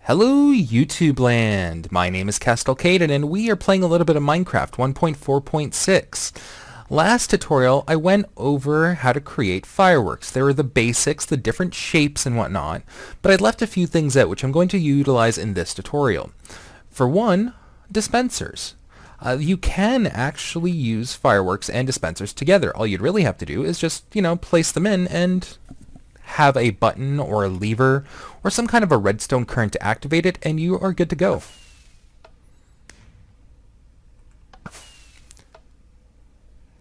Hello YouTube land! My name is KestalKayden and we are playing a little bit of Minecraft 1.4.6. Last tutorial I went over how to create fireworks. There were the basics, the different shapes and whatnot, but I left a few things out which I'm going to utilize in this tutorial. For one, dispensers. You can actually use fireworks and dispensers together. All you'd really have to do is just, place them in and have a button or a lever or some kind of a redstone current to activate it, and you are good to go.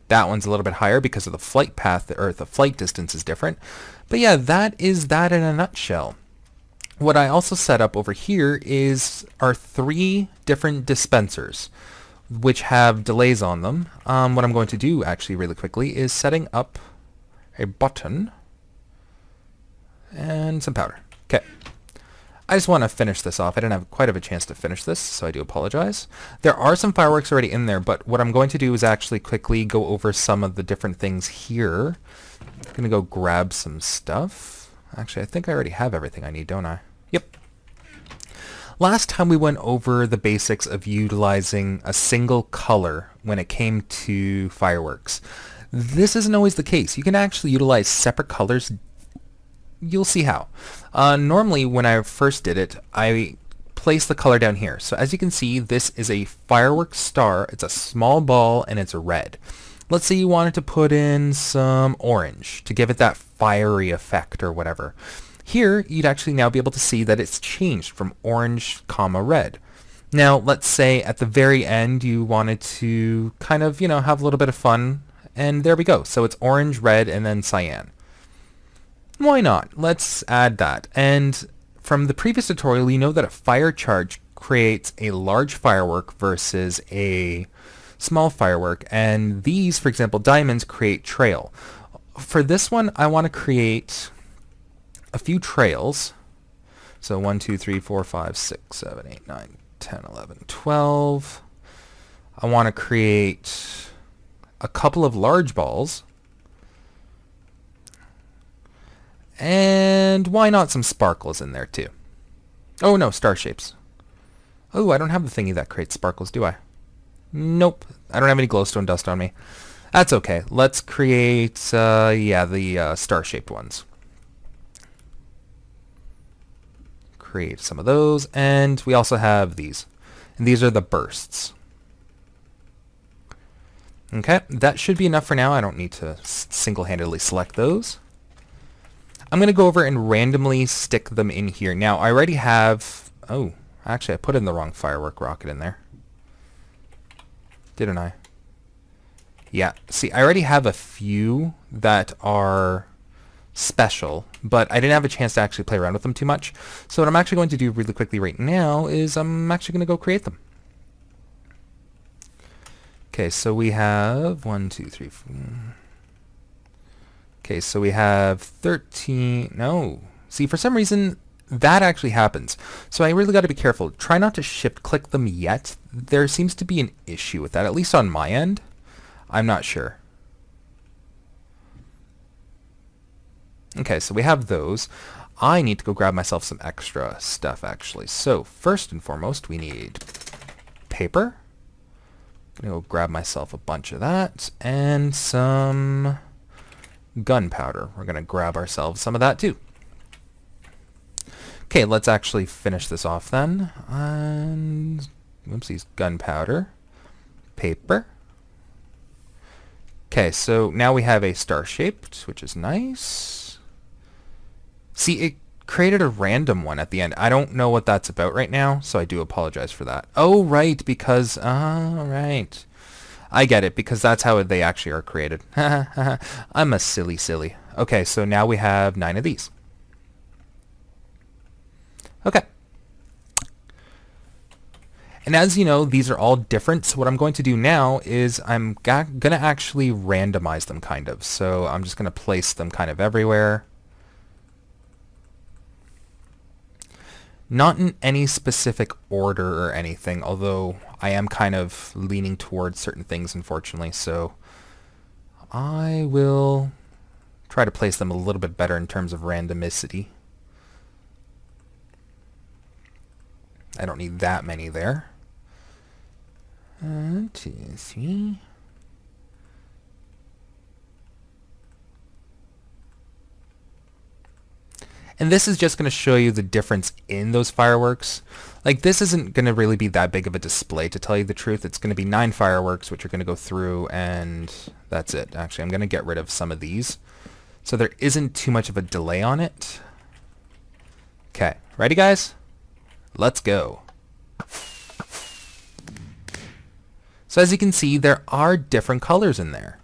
That one's a little bit higher because of the flight path, or the flight distance is different. But yeah, that is that in a nutshell. What I also set up over here are 3 different dispensers which have delays on them. What I'm going to do actually really quickly is setting up a button and some powder. Okay. I just want to finish this off. I didn't have quite of a chance to finish this, so I do apologize. There are some fireworks already in there, but what I'm going to do is actually quickly go over some of the different things here. I'm going to go grab some stuff. Actually, I think I already have everything I need, don't I? Yep. Last time we went over the basics of utilizing a single color when it came to fireworks. This isn't always the case. You can actually utilize separate colors. You'll see how. Normally, when I first did it, I placed the color down here. So as you can see, this is a firework star. It's a small ball and it's red. Let's say you wanted to put in some orange to give it that fiery effect or whatever. Here, you'd actually now be able to see that it's changed from orange, red. Now, let's say at the very end you wanted to kind of, have a little bit of fun, and there we go. So it's orange, red, and then cyan. Why not? Let's add that. And from the previous tutorial, you know that a fire charge creates a large firework versus a small firework. And these, for example, diamonds create trail. For this one, I want to create a few trails. So 1, 2, 3, 4, 5, 6, 7, 8, 9, 10, 11, 12. I want to create a couple of large balls. And why not some sparkles in there too? Oh no, star shapes. Oh, I don't have the thingy that creates sparkles, do I? Nope. I don't have any glowstone dust on me. That's okay. Let's create, the star-shaped ones. Create some of those, and we also have these. And these are the bursts. Okay, that should be enough for now. I don't need to single-handedly select those. I'm going to go over and randomly stick them in here. Now, I already have... Oh, actually, I put in the wrong firework rocket in there. Didn't I? Yeah, see, I already have a few that are special, but I didn't have a chance to actually play around with them too much. So what I'm actually going to do really quickly right now is I'm actually going to go create them. Okay, so we have 1, 2, 3, 4... Okay, so we have 13... No. See, for some reason, that actually happens. So I really got to be careful. Try not to shift-click them yet. There seems to be an issue with that, at least on my end. I'm not sure. Okay, so we have those. I need to go grab myself some extra stuff, actually. So, first and foremost, we need paper. I'm going to go grab myself a bunch of that, and some gunpowder. We're going to grab ourselves some of that too. Okay, let's actually finish this off then. And whoopsies, gunpowder, paper. Okay, so now we have a star-shaped, which is nice. See, it created a random one at the end. I don't know what that's about right now, so I do apologize for that. Oh, right, because... Oh, right. I get it, because that's how they actually are created. I'm a silly. Okay, so now we have 9 of these. Okay. And as you know, these are all different, so what I'm going to do now is I'm going to actually randomize them, kind of. So I'm just going to place them kind of everywhere. Not in any specific order or anything, although I am kind of leaning towards certain things, unfortunately, so I will try to place them a little bit better in terms of randomicity. I don't need that many there. 1, 2, 3. And this is just going to show you the difference in those fireworks. Like, this isn't going to really be that big of a display, to tell you the truth. It's going to be 9 fireworks, which are going to go through, and that's it. Actually, I'm going to get rid of some of these, so there isn't too much of a delay on it. Okay, ready, guys? Let's go. So as you can see, there are different colors in there,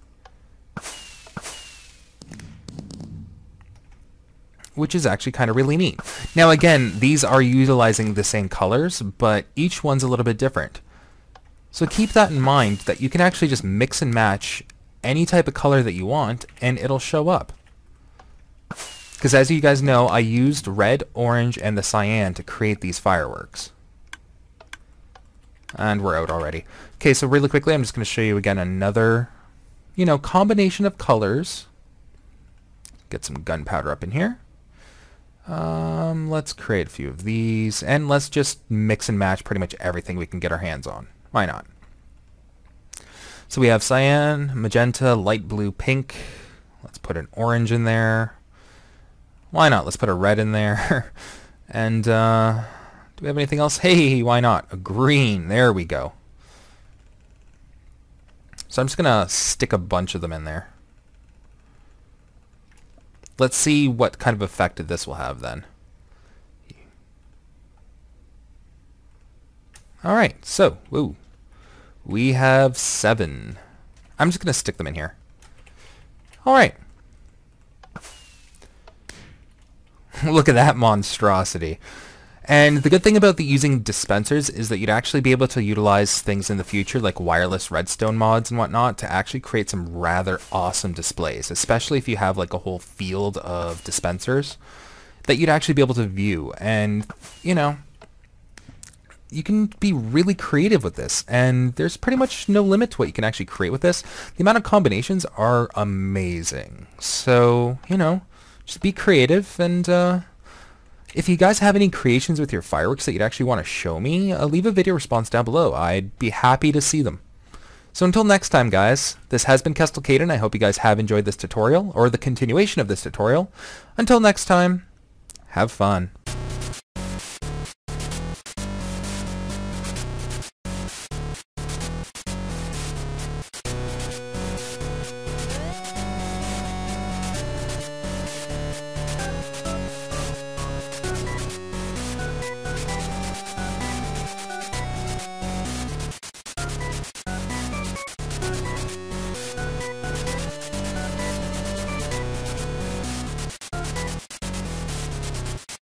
which is actually kind of really neat. Now again, these are utilizing the same colors, but each one's a little bit different. So keep that in mind, that you can actually just mix and match any type of color that you want, and it'll show up. Because as you guys know, I used red, orange, and the cyan to create these fireworks. And we're out already. Okay, so really quickly, I'm just going to show you again another, combination of colors. Get some gunpowder up in here. Let's create a few of these, and let's just mix and match pretty much everything we can get our hands on. Why not? So we have cyan, magenta, light blue, pink. Let's put an orange in there. Why not? Let's put a red in there. And do we have anything else? Hey, why not? A green. There we go. So I'm just going to stick a bunch of them in there. Let's see what kind of effect this will have then. Alright, so, we have 7. I'm just going to stick them in here. Alright. Look at that monstrosity. And the good thing about using dispensers is that you'd actually be able to utilize things in the future, like wireless redstone mods and whatnot, to actually create some rather awesome displays, especially if you have like a whole field of dispensers that you'd actually be able to view. And, you can be really creative with this, and there's pretty much no limit to what you can actually create with this. The amount of combinations are amazing. So, just be creative, and if you guys have any creations with your fireworks that you'd actually want to show me, leave a video response down below. I'd be happy to see them. So until next time, guys, this has been KestalKayden. I hope you guys have enjoyed this tutorial, or the continuation of this tutorial. Until next time, have fun.